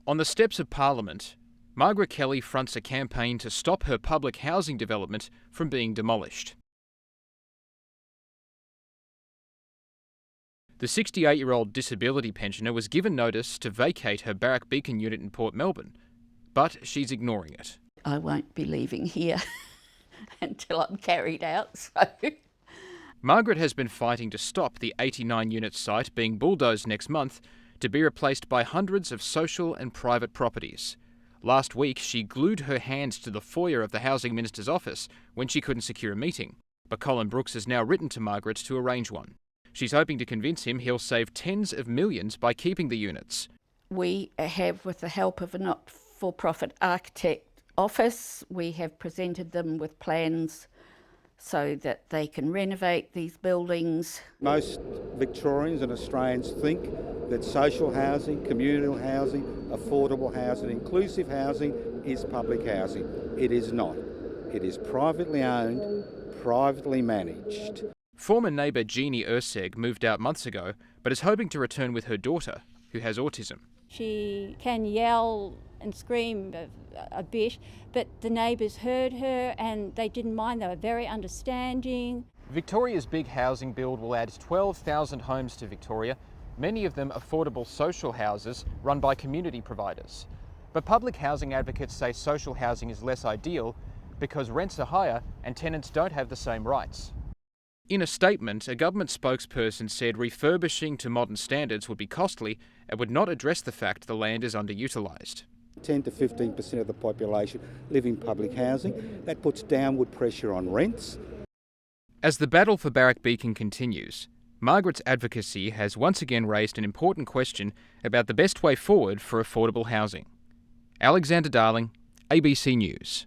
On the steps of Parliament, Margaret Kelly fronts a campaign to stop her public housing development from being demolished. The 68-year-old disability pensioner was given notice to vacate her Barrack Beacon unit in Port Melbourne, but she's ignoring it. I won't be leaving here until I'm carried out, so... Margaret has been fighting to stop the 89-unit site being bulldozed next month to be replaced by hundreds of social and private properties. Last week, she glued her hands to the foyer of the Housing Minister's office when she couldn't secure a meeting. But Colin Brooks has now written to Margaret to arrange one. She's hoping to convince him he'll save tens of millions by keeping the units. We have, with the help of a not-for-profit architect office, we have presented them with plans so that they can renovate these buildings. Most Victorians and Australians think that social housing, communal housing, affordable housing, inclusive housing is public housing. It is not. It is privately owned, privately managed. Former neighbour Jeannie Urseg moved out months ago, but is hoping to return with her daughter, who has autism. She can yell and scream a bit, but the neighbours heard her and they didn't mind. They were very understanding. Victoria's big housing build will add 12,000 homes to Victoria, many of them affordable social houses run by community providers. But public housing advocates say social housing is less ideal because rents are higher and tenants don't have the same rights. In a statement, a government spokesperson said refurbishing to modern standards would be costly and would not address the fact the land is underutilised. 10 to 15% of the population live in public housing. That puts downward pressure on rents. As the battle for Barrack Beacon continues, Margaret's advocacy has once again raised an important question about the best way forward for affordable housing. Alexander Darling, ABC News.